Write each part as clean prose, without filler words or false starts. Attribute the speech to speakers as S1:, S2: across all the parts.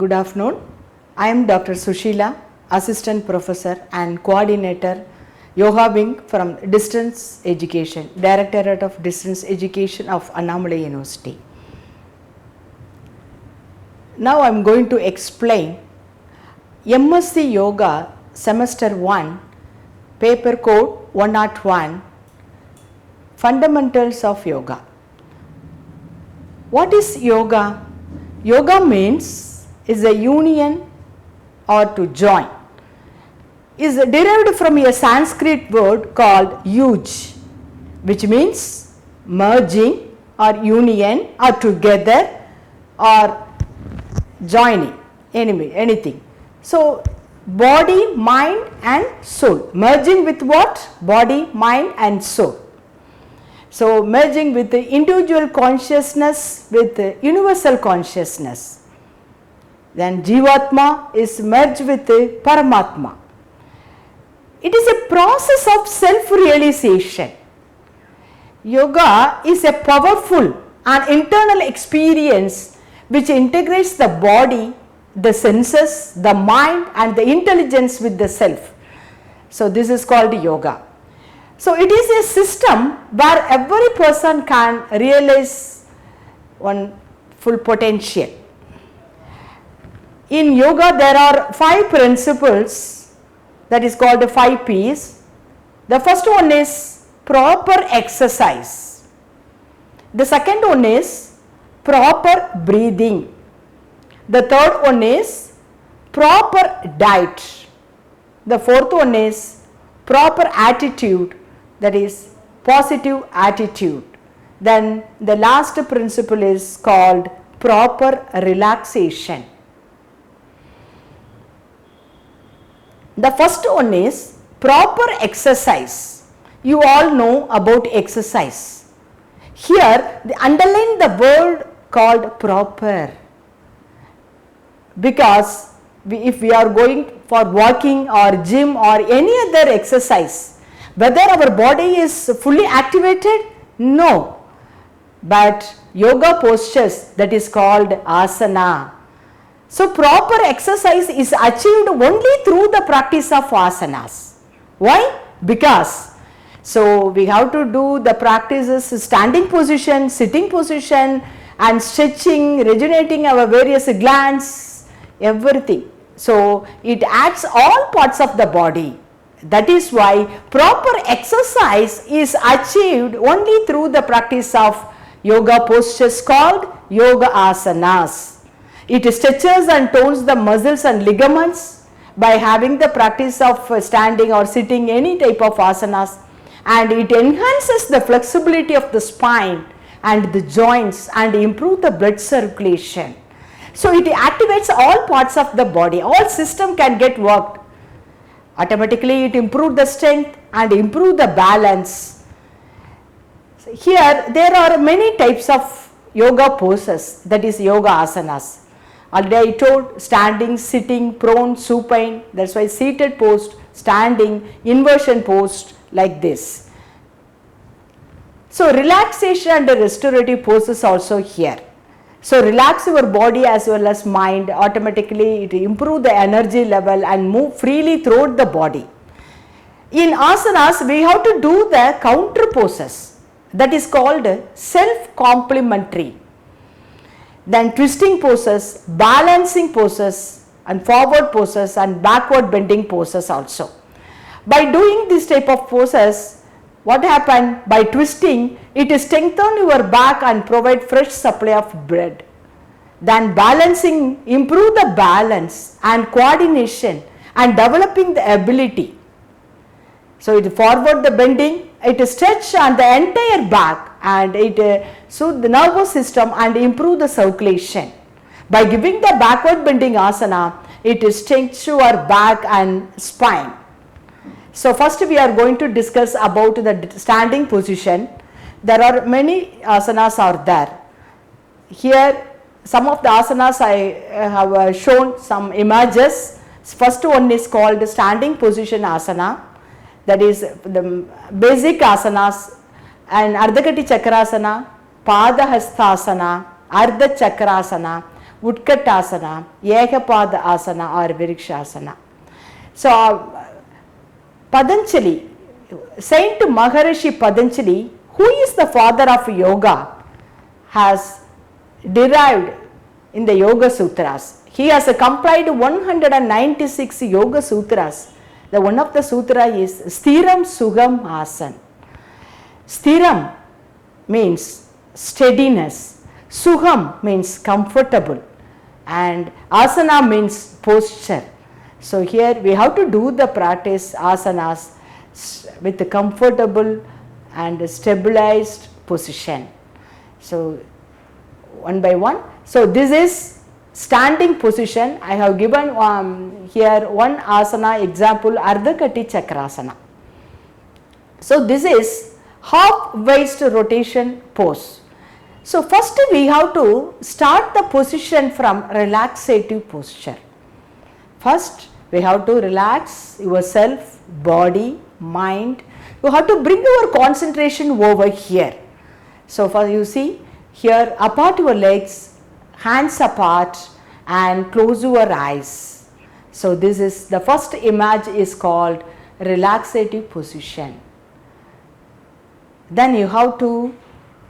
S1: Good afternoon. I am Dr. SUSEELA, Assistant Professor and Coordinator, Yoga Wing from Distance Education, Directorate of Distance Education of ANNAMALAI University. Now I am going to explain M.Sc Yoga Semester 1, Paper Code 101, Fundamentals of Yoga. What is yoga? Yoga means is a union or to join. Is derived from a Sanskrit word called yuj, which means merging or union or together or joining, anything. So body, mind and soul. Merging with what? Body, mind and soul. So merging with the individual consciousness with the universal consciousness. Then Jivatma is merged with the Paramatma. It is a process of self-realization. Yoga is a powerful and internal experience which integrates the body, the senses, the mind and the intelligence with the self. So this is called yoga. So it is a system where every person can realize one full potential. In yoga there are 5 principles, that is called the 5 P's. The first one is proper exercise. The second one is proper breathing. The third one is proper diet. The fourth one is proper attitude, that is positive attitude. Then the last principle is called proper relaxation. The first one is proper exercise. You all know about exercise. Here they underline the word called proper, because if we are going for walking or gym or any other exercise, whether our body is fully activated? No. But yoga postures, that is called asana. So proper exercise is achieved only through the practice of asanas. Why? Because so we have to do the practices standing position, sitting position and stretching, rejuvenating our various glands, everything. So it acts all parts of the body. That is why proper exercise is achieved only through the practice of yoga postures called yoga asanas. It stretches and tones the muscles and ligaments by having the practice of standing or sitting, any type of asanas, and it enhances the flexibility of the spine and the joints and improve the blood circulation. So it activates all parts of the body, all system can get worked. Automatically it improves the strength and improve the balance. So here there are many types of yoga poses, that is yoga asanas. Already I told standing, sitting, prone, supine, that is why seated pose, standing, inversion pose, like this. So relaxation and restorative poses also here. So relax your body as well as mind, automatically it improve the energy level and move freely throughout the body. In asanas we have to do the counter poses, that is called self-complementary. Then twisting poses, balancing poses and forward poses and backward bending poses also. By doing this type of poses, what happened? By twisting, it strengthens your back and provide fresh supply of blood. Then balancing, improve the balance and coordination and developing the ability. So it forward the bending, it stretch on the entire back and it soothe the nervous system and improve the circulation. By giving the backward bending asana, it strengthens your back and spine. So first we are going to discuss about the standing position. There are many asanas are there. Here some of the asanas I have shown some images. First one is called standing position asana, that is the basic asanas, and Ardhakati Chakrasana, Pada Hastasana, Ardha Chakrasana, Utkatasana, Ekapada Asana or Virikshasana. So Patanjali, Saint Maharishi Patanjali, who is the father of yoga, has derived in the Yoga Sutras. He has compiled 196 Yoga Sutras. The one of the sutra is Sthiram Sukham Asan. Sthiram means steadiness, Sukham means comfortable, and Asana means posture. So here we have to do the practice asanas with a comfortable and stabilized position. So one by one. So this is standing position. I have given here one asana example, Ardhakati Chakrasana. So this is half waist rotation pose. So first we have to start the position from relaxative posture. First we have to relax yourself, body, mind. You have to bring your concentration over here. So first you see here, apart your legs, hands apart, and close your eyes. So this is the first image is called relaxative position. Then you have to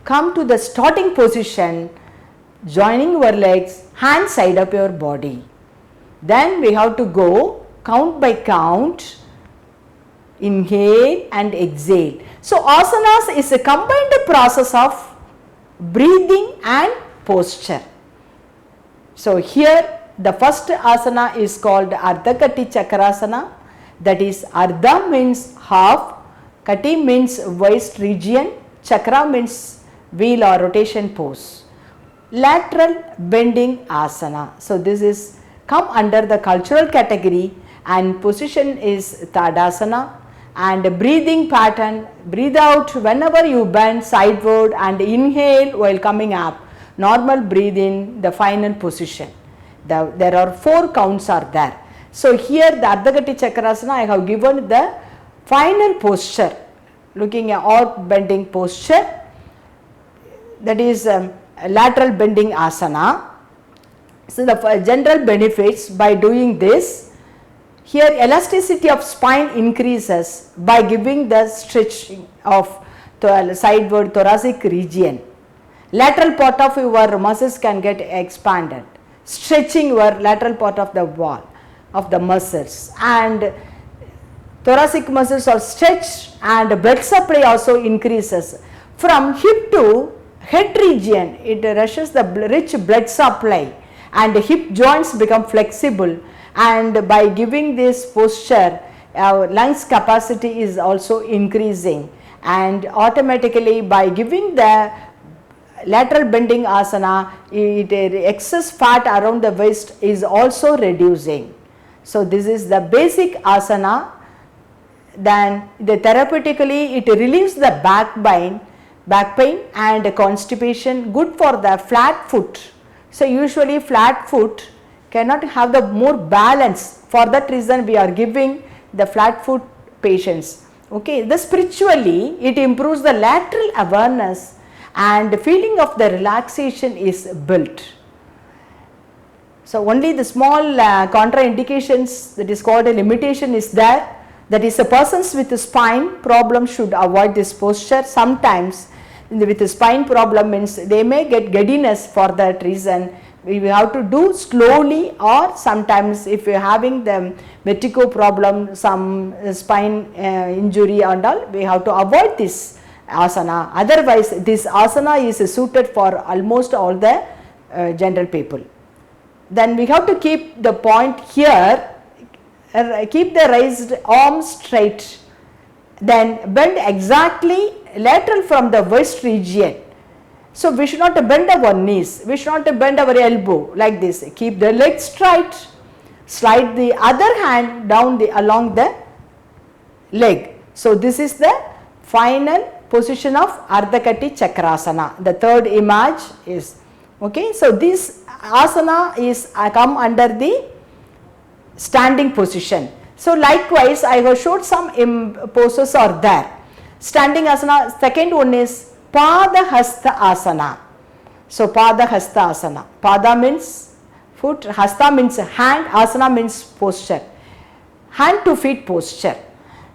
S1: come to the starting position, joining your legs, hands side of your body. Then we have to go count by count, inhale and exhale. So asanas is a combined process of breathing and posture. So here the first asana is called Ardhakati Chakrasana, that is Ardha means half, Kati means waist region, Chakra means wheel or rotation pose. Lateral bending asana. So this is come under the cultural category and position is Tadasana. And breathing pattern, breathe out whenever you bend sideward and inhale while coming up. Normal breathe in the final position. There are 4 counts are there. So here the Ardhakati Chakrasana I have given the final posture, looking at all bending posture, that is lateral bending asana. So the general benefits by doing this, here elasticity of spine increases by giving the stretching of the sideward thoracic region. Lateral part of your muscles can get expanded, stretching your lateral part of the wall of the muscles, and thoracic muscles are stretched and blood supply also increases. From hip to head region, it rushes the rich blood supply and hip joints become flexible, and by giving this posture our lungs capacity is also increasing, and automatically by giving the lateral bending asana, excess fat around the waist is also reducing. So this is the basic asana. Then therapeutically it relieves the back pain and constipation, good for the flat foot. So usually flat foot cannot have the more balance, for that reason we are giving the flat foot patients. Okay, the spiritually it improves the lateral awareness and the feeling of the relaxation is built. So only the small contraindications, that is called a limitation, is there. That is, a persons with a spine problem should avoid this posture. Sometimes with a spine problem means they may get giddiness, for that reason we have to do slowly, or sometimes if you are having the vertigo problem, some spine injury and all, we have to avoid this asana. Otherwise this asana is suited for almost all the general people. Then we have to keep the point here, keep the raised arm straight, then bend exactly lateral from the waist region. So we should not bend our knees, we should not bend our elbow like this. Keep the leg straight, slide the other hand down along the leg. So this is the final position of Ardhakati Chakrasana. The third image is, okay. So this asana is come under the standing position. So likewise I have showed some poses are there. Standing asana, second one is Pada Hasta Asana. So Pada Hasta Asana. Pada means foot, hasta means hand, asana means posture, hand to feet posture.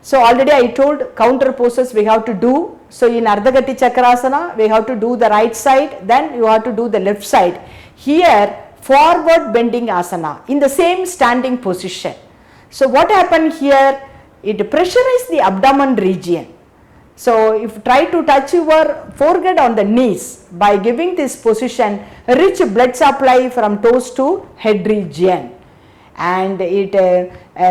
S1: So already I told counter poses we have to do. So in Ardhagati Chakrasana we have to do the right side, then you have to do the left side. Here forward bending asana in the same standing position. So what happened here? It pressurizes the abdomen region. So if try to touch your forehead on the knees, by giving this position, rich blood supply from toes to head region, and it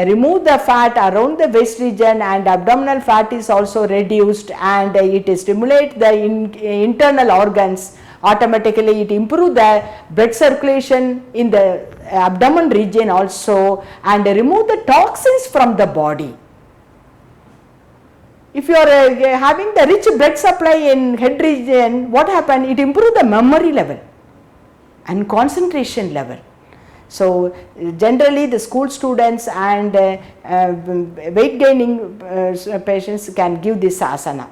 S1: remove the fat around the waist region, and abdominal fat is also reduced, and it stimulate the internal organs. Automatically it improve the blood circulation in the abdomen region also, and remove the toxins from the body. If you are having the rich blood supply in head region, what happened? It improve the memory level and concentration level. So generally the school students and weight gaining patients can give this asana.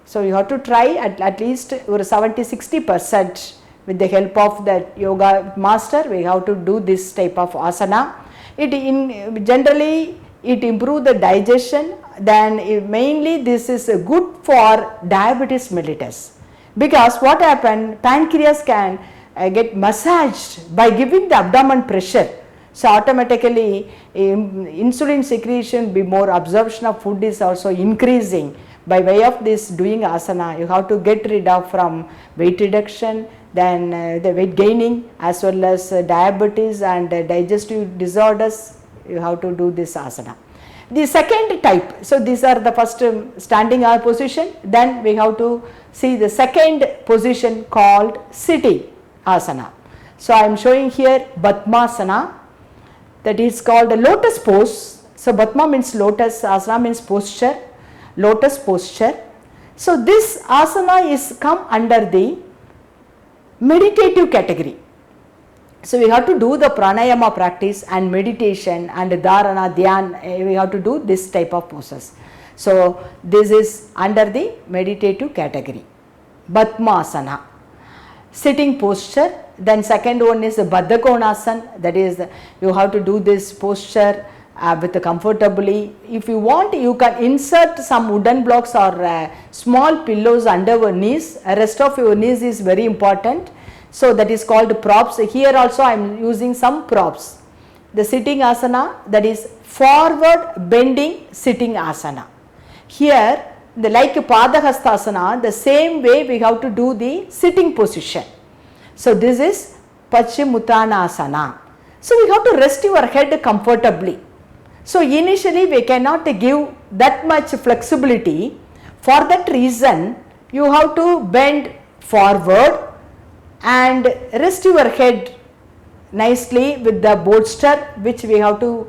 S1: So you have to try at least 70-60% with the help of the yoga master. We have to do this type of asana. Generally it improve the digestion. Then mainly this is good for diabetes mellitus, because what happened, pancreas can get massaged by giving the abdomen pressure. So automatically insulin secretion be more, absorption of food is also increasing. By way of this doing asana, you have to get rid of from weight reduction, then the weight gaining, as well as diabetes and digestive disorders. You have to do this asana. The second type, so these are the first standing position, then we have to see the second position called sitting asana. So I am showing here Padmasana, that is called a lotus pose. So Padma means lotus, asana means posture, lotus posture. So this asana is come under the meditative category. So we have to do the pranayama practice and meditation and dharana, dhyan, we have to do this type of poses. So this is under the meditative category, Padmasana, sitting posture. Then second one is the Baddha Konasana, that is you have to do this posture with comfortably. If you want, you can insert some wooden blocks or small pillows under your knees. Rest of your knees is very important. So that is called props. Here also I am using some props. The sitting asana, that is forward bending sitting asana. Here like Padahastasana, the same way we have to do the sitting position. So this is Paschimuttanasana. So we have to rest your head comfortably. So initially we cannot give that much flexibility. For that reason you have to bend forward and rest your head nicely with the bolster, which we have to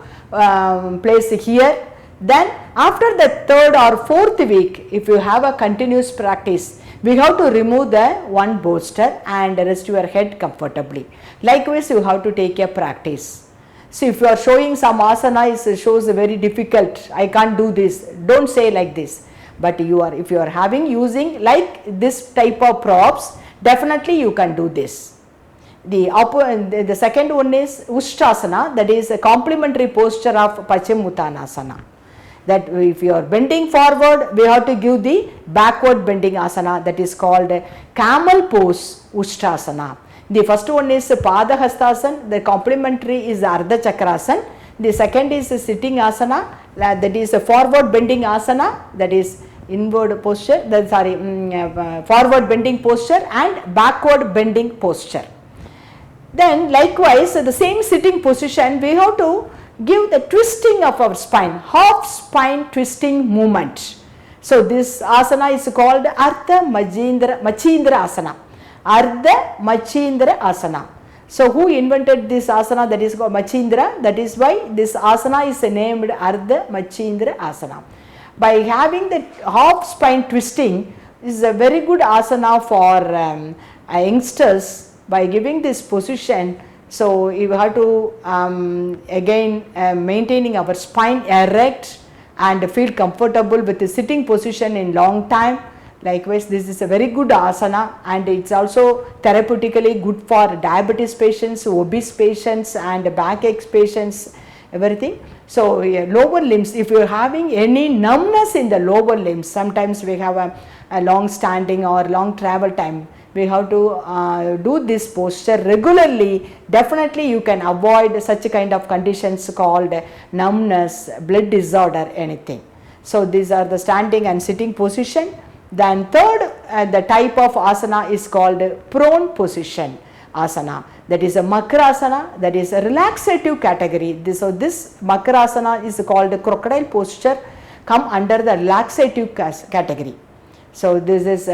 S1: place here. Then after the third or fourth week, if you have a continuous practice, we have to remove the one bolster and rest your head comfortably. Likewise you have to take a practice. So if you are showing some asana, it shows very difficult, I can't do this, don't say like this. But if you are having using like this type of props, definitely you can do this. The second one is Ushtrasana, that is a complementary posture of Paschimuttanasana. That if you are bending forward, we have to give the backward bending asana, that is called camel pose Ushtrasana. The first one is Padahastasana, the complementary is Ardha Chakrasana. The second is sitting asana, that is a forward bending asana, that is inward posture, forward bending posture and backward bending posture. Then likewise the same sitting position, we have to give the twisting of our spine, half spine twisting movement. So this asana is called Ardha Machindra Asana. Ardha Machindra Asana. So who invented this asana? That is called Machindra. That is why this asana is named Ardha Machindra Asana. By having the half spine twisting is a very good asana for youngsters. By giving this position, so you have to again maintaining our spine erect and feel comfortable with the sitting position in long time. Likewise, this is a very good asana, and it's also therapeutically good for diabetes patients, obese patients and backache patients, everything. So lower limbs, if you are having any numbness in the lower limbs, sometimes we have a long standing or long travel time, we have to do this posture regularly. Definitely you can avoid such a kind of conditions called numbness, blood disorder, anything. So these are the standing and sitting position. Then third, the type of asana is called prone position asana, that is a makrasana, that is a relaxative category. So this makrasana is called crocodile posture, come under the relaxative category. So this is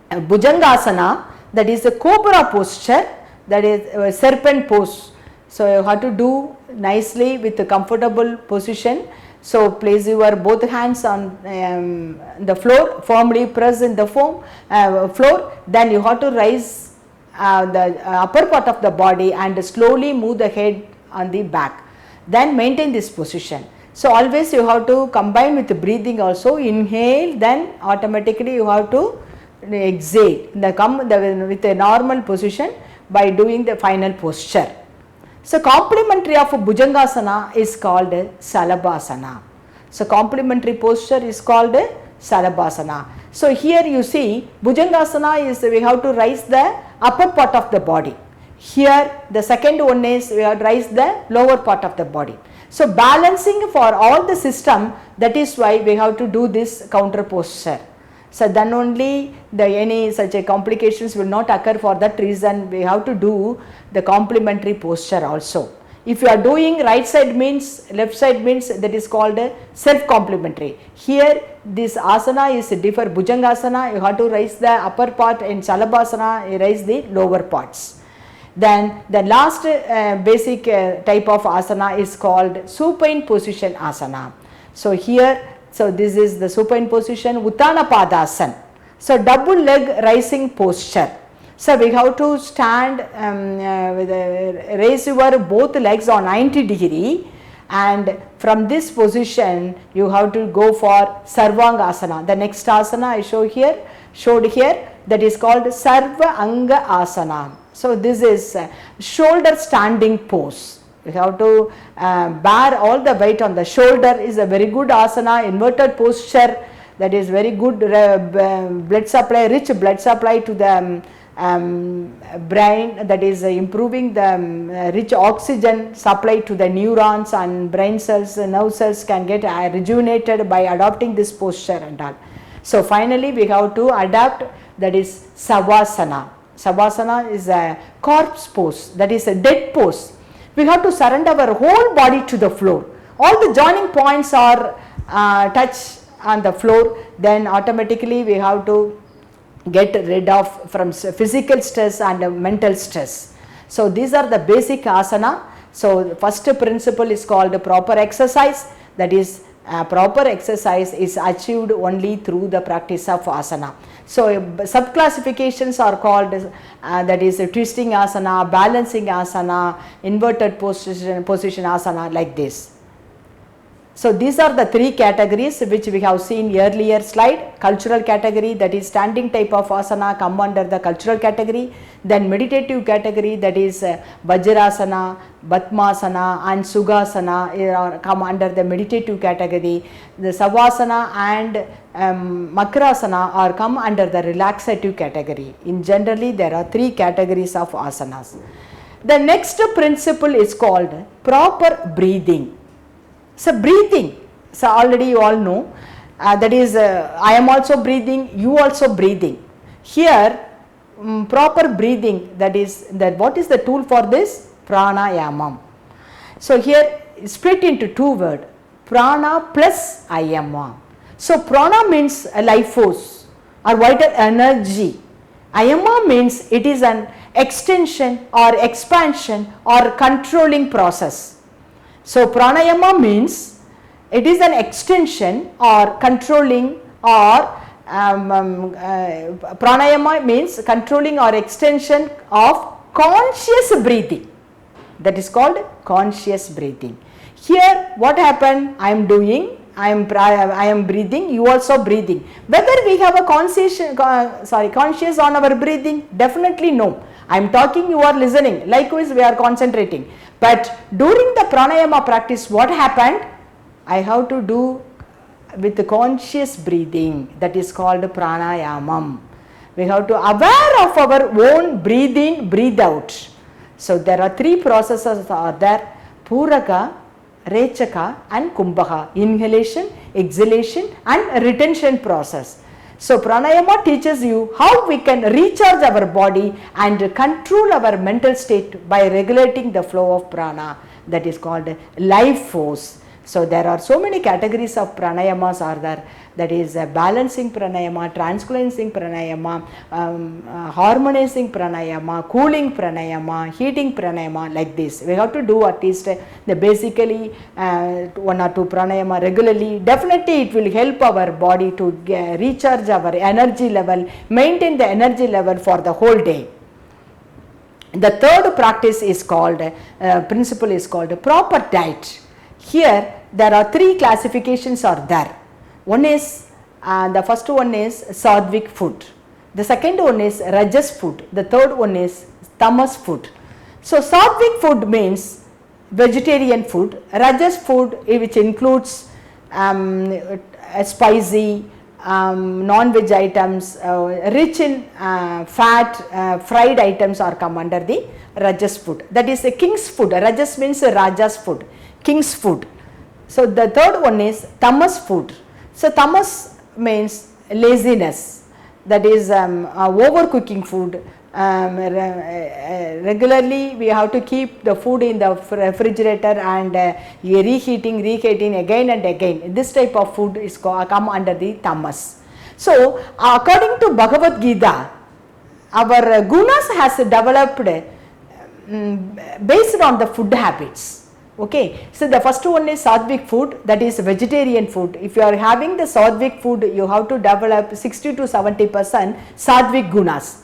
S1: bhujangasana, that is the cobra posture, that is serpent pose. So you have to do nicely with a comfortable position. So place your both hands on the floor, firmly press in the floor, then you have to raise the upper part of the body and slowly move the head on the back, then maintain this position. So always you have to combine with the breathing also, inhale, then automatically you have to exhale, with a normal position by doing the final posture. So complementary of bhujangasana is called salabhasana. So complementary posture is called salabhasana. So here you see bhujangasana is we have to raise the upper part of the body. Here the second one is we have to raise the lower part of the body. So balancing for all the system, that is why we have to do this counter posture. So then only any such a complications will not occur. For that reason we have to do the complementary posture also. If you are doing right side means, left side means, that is called self complementary. Here this asana is different. Bhujangasana you have to raise the upper part, and salabhasana you raise the lower parts. Then the last basic type of asana is called supine position asana. So here, so this is the supine position, Uttana Padasana. So double leg rising posture. So we have to stand, raise your both legs on 90 degree, and from this position you have to go for Sarvangasana. The next asana I showed here, that is called Sarva Anga Asana. So this is shoulder standing pose. We have to bear all the weight on the shoulder, is a very good asana. Inverted posture, that is very good blood supply, rich blood supply to the brain, that is improving the rich oxygen supply to the neurons and brain cells, nerve cells can get rejuvenated by adopting this posture and all. So finally we have to adapt, that is Savasana. Savasana is a corpse pose, that is a dead pose. We have to surrender our whole body to the floor. All the joining points are touch on the floor, then automatically we have to get rid of from physical stress and mental stress. So these are the basic asana. So the first principle is called proper exercise, that is proper exercise is achieved only through the practice of asana. So sub classifications are called that is twisting asana, balancing asana, inverted position asana, like this. So these are the three categories which we have seen earlier slide. Cultural category, that is standing type of asana, come under the cultural category. Then meditative category, that is Vajrasana, Batmasana and Sukhasana come under the meditative category. The Savasana and Makrasana are come under the relaxative category. In generally there are three categories of asanas. The next principle is called proper breathing. So breathing, so already you all know, that is I am also breathing, you also breathing. Here proper breathing, that is that what is the tool for this? Pranayama. So here split into two words, prana plus ayama. So prana means a life force or vital energy. Ayama means it is an extension or expansion or controlling process. So pranayama means it is an extension or controlling, or pranayama means controlling or extension of conscious breathing, that is called conscious breathing. Here what happened, I am doing I am breathing, you also breathing. Whether we have a conscious on our breathing, definitely no. I am talking, you are listening, likewise we are concentrating. But during the pranayama practice, what happened? I have to do with the conscious breathing, that is called pranayamam. We have to aware of our own breathe in, breathe out. So there are three processes are there: Puraka, Rechaka and Kumbhaka, inhalation, exhalation and retention process. So pranayama teaches you how we can recharge our body and control our mental state by regulating the flow of prana, that is called life force. So there are so many categories of pranayamas are there, that is balancing pranayama, transcleansing pranayama, harmonizing pranayama, cooling pranayama, heating pranayama, like this. We have to do at least the basically 1 or 2 pranayama regularly. Definitely it will help our body to recharge our energy level, maintain the energy level for the whole day. The third practice is called, principle is called proper diet. Here there are 3 classifications are there. One is, the first one is sattvic food. The second one is rajas food. The third one is tamas food. So sattvic food means vegetarian food. Rajas food, which includes spicy, non-veg items, rich in fat, fried items are come under the rajas food. That is a king's food. Rajas means raja's food, king's food. So the third one is tamas food. So tamas means laziness, that is overcooking food. Regularly we have to keep the food in the refrigerator and reheating again and again. This type of food is come under the tamas. So according to Bhagavad Gita, our gunas has developed based on the food habits. Okay, so the first one is sattvic food, that is vegetarian food. If you are having the sattvic food, you have to develop 60 to 70% sattvic gunas.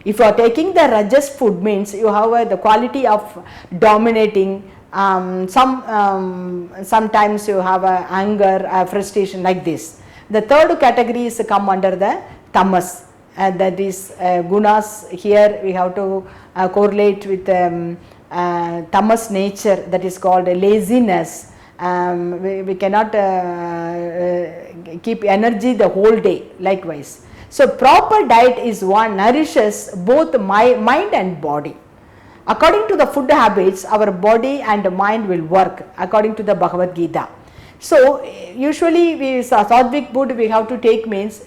S1: If you are taking the rajas food, means you have the quality of dominating, sometimes you have anger, frustration, like this. The third category is come under the tamas, that is gunas. Here we have to correlate with tamas nature, that is called laziness. We cannot keep energy the whole day, likewise. So proper diet is one nourishes both mind and body. According to the food habits, our body and mind will work according to the Bhagavad Gita. So usually sattvic food we have to take means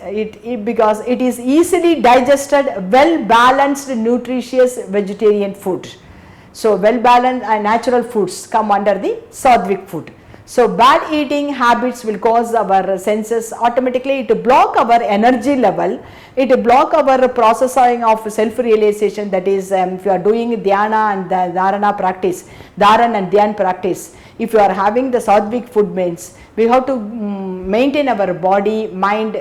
S1: because it is easily digested, well balanced, nutritious vegetarian food. So well balanced and natural foods come under the sattvic food. So bad eating habits will cause our senses, automatically it block our energy level, it block our processing of self realization. That is if you are doing dhyana and the dharana practice, dharan and dhyan practice, if you are having the sattvic food means we have to maintain our body, mind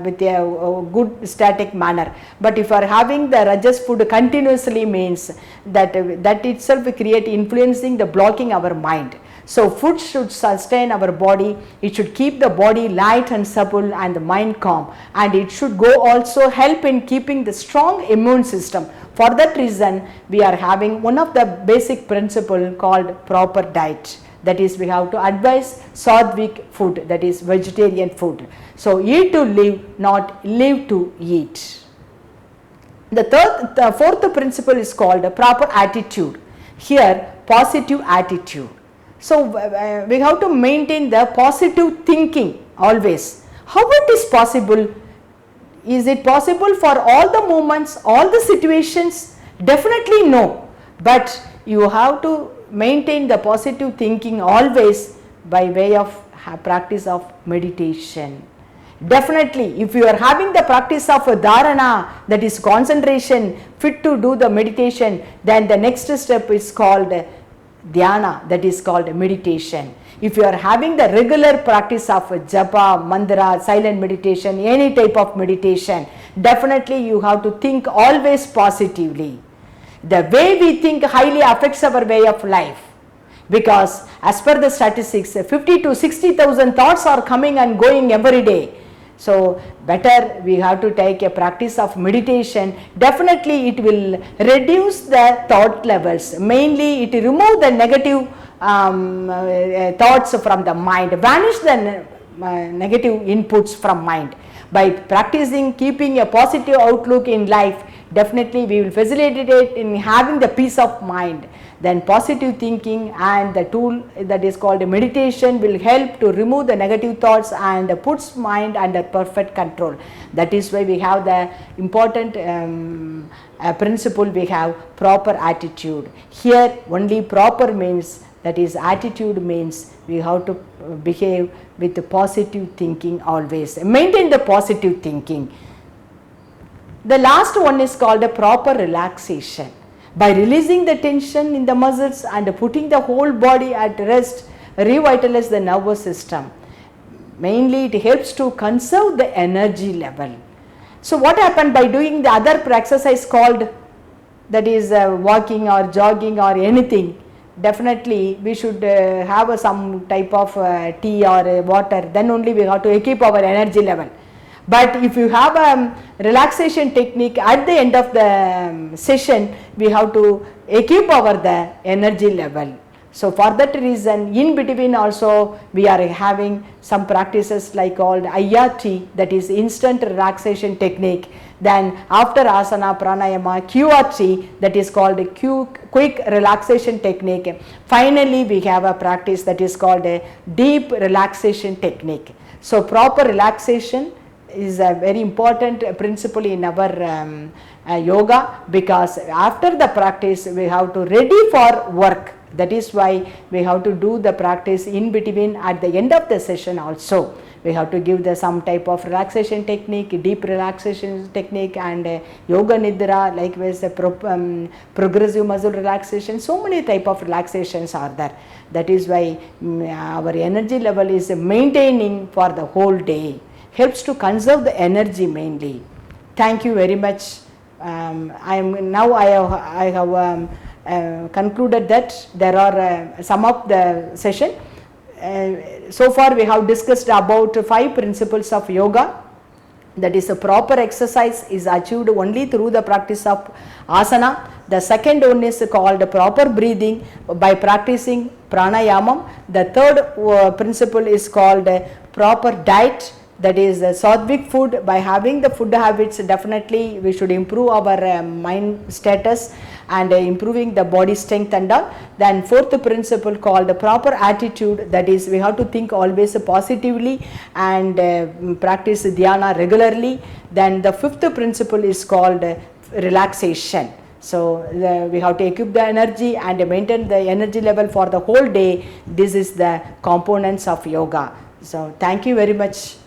S1: with a good static manner. But if you are having the rajas food continuously means that itself create influencing the blocking our mind. So food should sustain our body, it should keep the body light and supple and the mind calm, and it should go also help in keeping the strong immune system. For that reason we are having one of the basic principle called proper diet. That is, we have to advise sattvic food, that is vegetarian food. So eat to live, not live to eat. The fourth principle is called proper attitude. Here positive attitude. So we have to maintain the positive thinking always. How it is possible? Is it possible for all the moments, all the situations? Definitely no. But you have to maintain the positive thinking always by way of practice of meditation. Definitely if you are having the practice of dharana, that is concentration, fit to do the meditation, then the next step is called dhyana, that is called meditation. If you are having the regular practice of japa, mantra, silent meditation, any type of meditation, definitely you have to think always positively. The way we think highly affects our way of life. because as per the statistics 50 to 60,000 thoughts are coming and going every day. So better we have to take a practice of meditation. Definitely it will reduce the thought levels, mainly it remove the negative thoughts from the mind, vanish the negative inputs from mind. By practicing keeping a positive outlook in life, definitely we will facilitate it in having the peace of mind. Then positive thinking and the tool that is called meditation will help to remove the negative thoughts and puts mind under perfect control. That is why we have the important principle, we have proper attitude. Here only proper means, that is attitude means we have to behave with the positive thinking always. Maintain the positive thinking. The last one is called a proper relaxation. By releasing the tension in the muscles and putting the whole body at rest, revitalize the nervous system. Mainly it helps to conserve the energy level. So what happened by doing the other exercise called, that is walking or jogging or anything, definitely we should have some type of tea or water, then only we have to keep our energy level. But if you have a relaxation technique at the end of the session, we have to keep the energy level. So for that reason, in between also we are having some practices like called IRT, that is instant relaxation technique. Then after asana pranayama, QRT, that is called a quick relaxation technique. Finally we have a practice that is called a deep relaxation technique. So proper relaxation is a very important principle in our yoga, because after the practice we have to ready for work. That is why we have to do the practice in between at the end of the session also. We have to give the some type of relaxation technique, deep relaxation technique, and yoga nidra, likewise progressive muscle relaxation. So many type of relaxations are there. That is why our energy level is maintaining for the whole day. Helps to conserve the energy mainly. Thank you very much. I have concluded that there are sum up the session. So far we have discussed about 5 principles of yoga. That is, a proper exercise is achieved only through the practice of asana. The second one is called proper breathing by practicing pranayama. The third principle is called proper diet. That is sattvic food. By having the food habits, definitely we should improve our mind status and improving the body strength and all. Then fourth principle called proper attitude, that is we have to think always positively and practice dhyana regularly. Then the fifth principle is called relaxation. So we have to equip the energy and maintain the energy level for the whole day. This is the components of yoga. So thank you very much.